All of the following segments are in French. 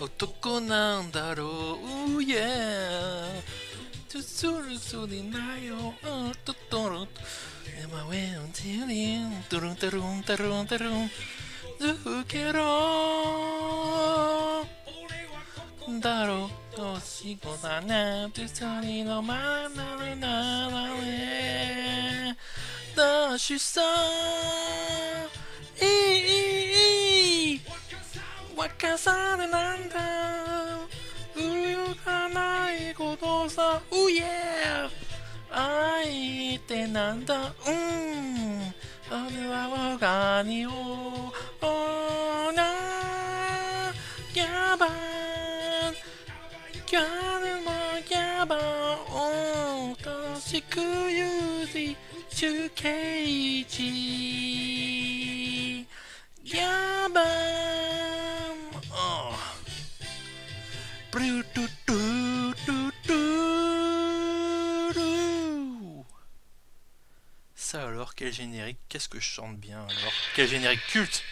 Otoko nan daro, ooh yeah. Tsuru tsuri nayo, totoro. Ema we on tirin, turun turun turun turun. Zukero. Daro, toshiko da ne, tsuri no manaru na ne. Da shusa. Wakasane nanda, uyukanai koto sa, oh yeah, ai te nanda, ane wa waga ni o, na, yaban, kyane mo yaban, toshiku yuzi, chukeichi, yaban. Oh. Ça alors, quel générique, qu'est-ce que je chante bien alors. Quel générique culte.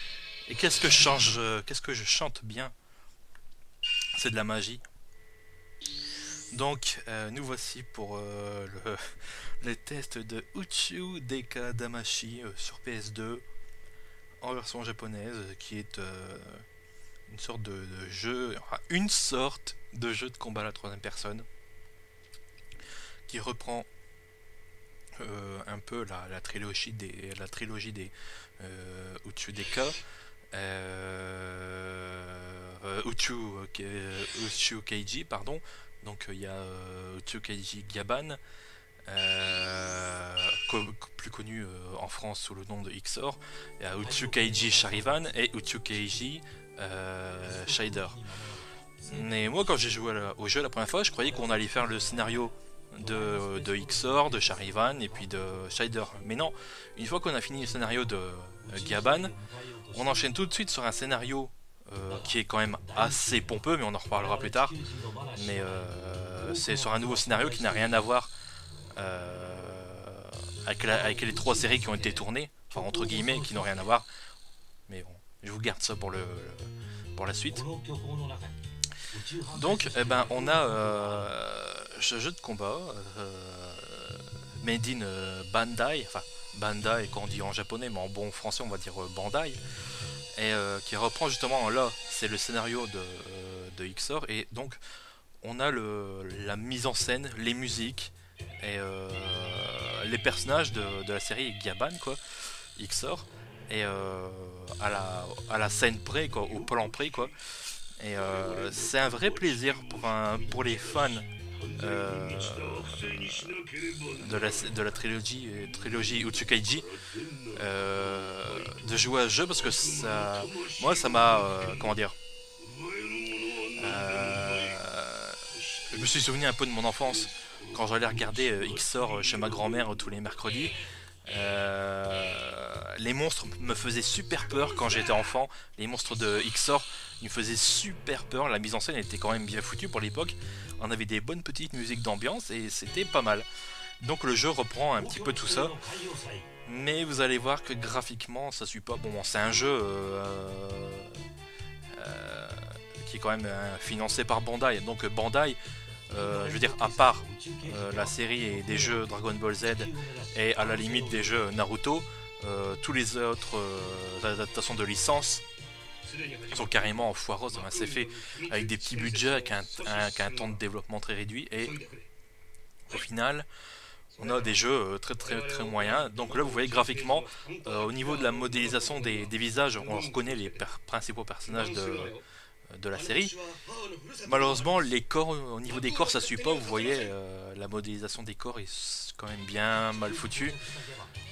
Et qu'est-ce que je chante bien. C'est de la magie. Donc, nous voici pour le test de Uchu Deka Damashi sur PS2 en version japonaise, qui est une sorte de jeu, enfin une sorte de jeu de combat à la troisième personne, qui reprend un peu la trilogie des Uchu Deka, Uchu Keiji, pardon. Donc il y a Uchu Keiji Gaban, plus connu en France sous le nom de Xor. Il y a Uchu Keiji Charivan et Uchu Keiji Shider. Mais moi, quand j'ai joué au jeu la première fois, je croyais qu'on allait faire le scénario de Xor, de Charivan et puis de Shider. Mais non, une fois qu'on a fini le scénario de Gaban, on enchaîne tout de suite sur un scénario qui est quand même assez pompeux, mais on en reparlera plus tard. Mais c'est sur un nouveau scénario qui n'a rien à voir avec les trois séries qui ont été tournées, enfin entre guillemets, qui n'ont rien à voir. Mais bon, je vous garde ça pour la suite. Donc, eh ben, on a ce jeu de combat made in Bandai, enfin Bandai quand on dit en japonais, mais en bon français on va dire Bandai, et qui reprend justement là, c'est le scénario de Xor, et donc on a la mise en scène, les musiques et les personnages de la série Gaban, quoi, Xor, et à la scène près, quoi, au plan près, quoi. Et c'est un vrai plaisir pour les fans de la trilogie Utsukaiji de jouer à ce jeu, parce que moi ça m'a comment dire, je me suis souvenu un peu de mon enfance quand j'allais regarder Xor chez ma grand-mère tous les mercredis. Les monstres me faisaient super peur quand j'étais enfant. Les monstres de Xor, ils me faisaient super peur. La mise en scène était quand même bien foutue pour l'époque. On avait des bonnes petites musiques d'ambiance et c'était pas mal. Donc le jeu reprend un petit peu tout ça. Mais vous allez voir que graphiquement ça suit pas. Bon, c'est un jeu qui est quand même financé par Bandai. Donc Bandai, je veux dire, à part la série et des jeux Dragon Ball Z et à la limite des jeux Naruto, tous les autres adaptations de licence sont carrément foireuses. C'est fait avec des petits budgets, avec un temps de développement très réduit, et au final on a des jeux très très très moyens. Donc là vous voyez graphiquement, au niveau de la modélisation des visages, on reconnaît les principaux personnages de la série. Malheureusement les corps, au niveau des corps ça suit pas. Vous voyez, la modélisation des corps est quand même bien mal foutue.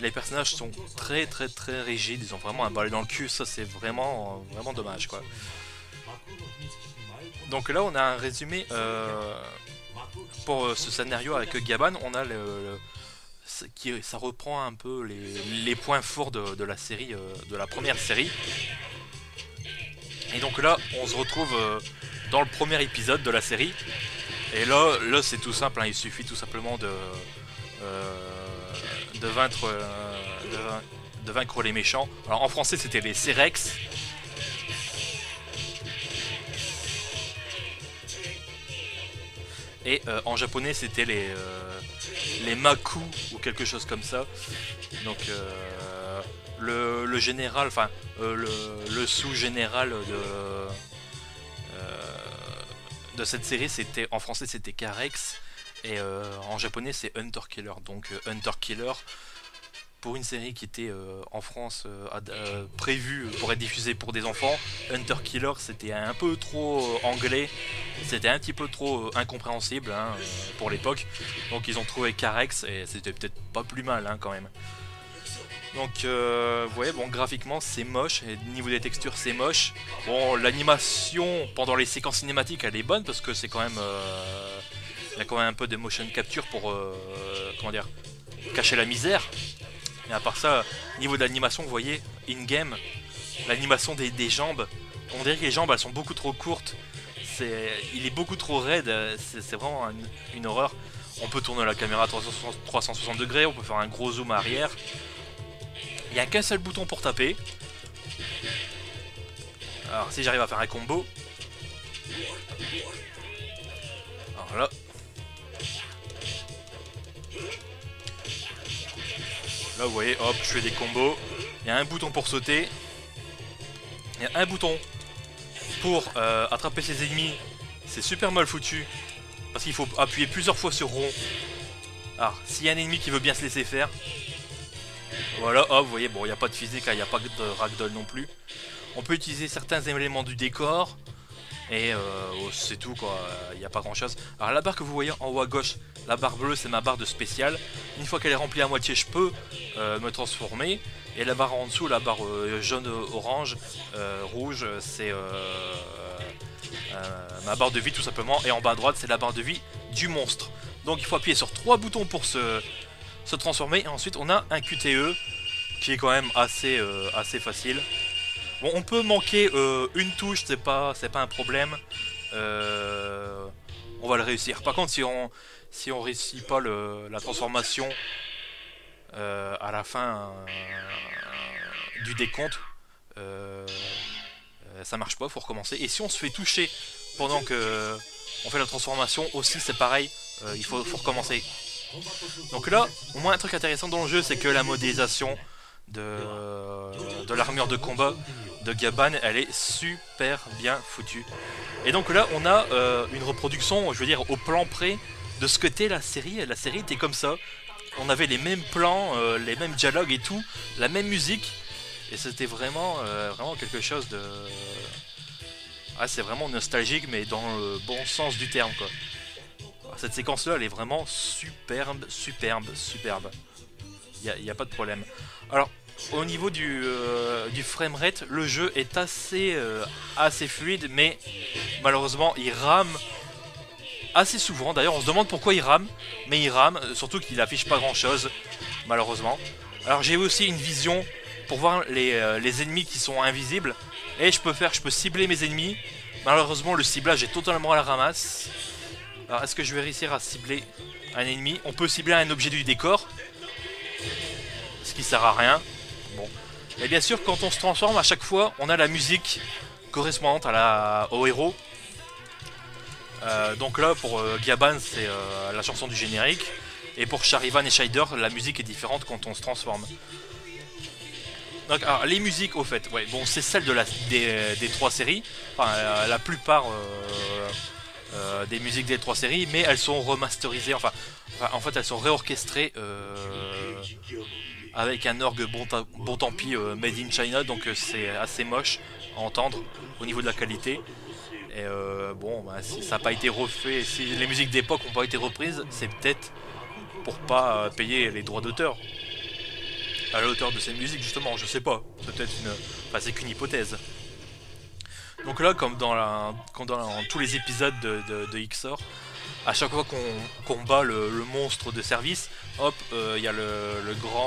Les personnages sont très très très rigides, ils ont vraiment un balai dans le cul. Ça c'est vraiment vraiment dommage, quoi. Donc là on a un résumé pour ce scénario avec Gaban. On a ça reprend un peu les points forts de la série, de la première série. Et donc là, on se retrouve dans le premier épisode de la série. Et là c'est tout simple, hein, il suffit tout simplement de vaincre les méchants. Alors en français c'était les Cerex. Et en japonais c'était les Maku ou quelque chose comme ça. Donc le général, enfin le sous-général de cette série, c'était en français c'était Carex et en japonais c'est Hunter Killer. Donc Hunter Killer, pour une série qui était en France prévue pour être diffusée pour des enfants, Hunter Killer c'était un peu trop anglais, c'était un petit peu trop incompréhensible, hein, pour l'époque. Donc ils ont trouvé Carex et c'était peut-être pas plus mal, hein, quand même. Donc vous voyez, bon, graphiquement c'est moche, et au niveau des textures c'est moche. Bon, l'animation pendant les séquences cinématiques elle est bonne parce que c'est quand même il y a quand même un peu de motion capture pour comment dire, cacher la misère. Et à part ça, niveau de l'animation, vous voyez, in-game, l'animation des jambes, on dirait que les jambes elles sont beaucoup trop courtes. Il est beaucoup trop raide, c'est vraiment une horreur. On peut tourner la caméra à 360 degrés, on peut faire un gros zoom arrière. Il n'y a qu'un seul bouton pour taper. Alors si j'arrive à faire un combo. Alors là. Là vous voyez, hop, je fais des combos. Il y a un bouton pour sauter. Il y a un bouton pour attraper ses ennemis. C'est super mal foutu. Parce qu'il faut appuyer plusieurs fois sur rond. Alors, s'il y a un ennemi qui veut bien se laisser faire. Voilà, hop, vous voyez, bon, il n'y a pas de physique, il n'y a pas de ragdoll non plus. On peut utiliser certains éléments du décor. Et c'est tout, quoi, il n'y a pas grand chose. Alors la barre que vous voyez en haut à gauche, la barre bleue c'est ma barre de spécial. Une fois qu'elle est remplie à moitié, je peux me transformer. Et la barre en dessous, la barre jaune, orange, rouge, c'est ma barre de vie tout simplement. Et en bas à droite c'est la barre de vie du monstre. Donc il faut appuyer sur 3 boutons pour se transformer. Et ensuite on a un QTE qui est quand même assez facile. Bon, on peut manquer une touche, c'est pas un problème. On va le réussir. Par contre, si on réussit pas la transformation à la fin du décompte, ça marche pas, faut recommencer. Et si on se fait toucher pendant que on fait la transformation, aussi c'est pareil, il faut recommencer. Donc là, au moins un truc intéressant dans le jeu, c'est que la modélisation de l'armure de combat de Gaban, elle est super bien foutue. Et donc là on a une reproduction, je veux dire, au plan près de ce que était la série. La série était comme ça, on avait les mêmes plans, les mêmes dialogues et tout, la même musique, et c'était vraiment quelque chose de... Ah, c'est vraiment nostalgique, mais dans le bon sens du terme, quoi. Cette séquence là elle est vraiment superbe. Il n'y a pas de problème. Alors, au niveau du framerate, le jeu est assez fluide, mais malheureusement il rame assez souvent. D'ailleurs on se demande pourquoi il rame, mais il rame, surtout qu'il affiche pas grand chose, malheureusement. Alors j'ai aussi une vision pour voir les ennemis qui sont invisibles, et je peux cibler mes ennemis. Malheureusement le ciblage est totalement à la ramasse. Alors est-ce que je vais réussir à cibler un ennemi? On peut cibler un objet du décor, ce qui sert à rien. Bon. Et bien sûr, quand on se transforme, à chaque fois, on a la musique correspondante au héros. Donc là, pour Gaban, c'est la chanson du générique. Et pour Charivan et Shider, la musique est différente quand on se transforme. Donc, alors, les musiques, au fait, ouais, bon, c'est celle des 3 séries. Enfin, la plupart des musiques des 3 séries, mais elles sont remasterisées. Enfin, en fait, elles sont réorchestrées avec un orgue bon tant pis made in China, donc c'est assez moche à entendre au niveau de la qualité. Et bon, bah, si ça n'a pas été refait, si les musiques d'époque n'ont pas été reprises, c'est peut-être pour pas payer les droits d'auteur à l'auteur de ces musiques, justement, je sais pas. C'est peut-être enfin, c'est qu'une hypothèse. Donc là, comme dans tous les épisodes de XOR, à chaque fois qu'on bat le monstre de service, hop, il y a le grand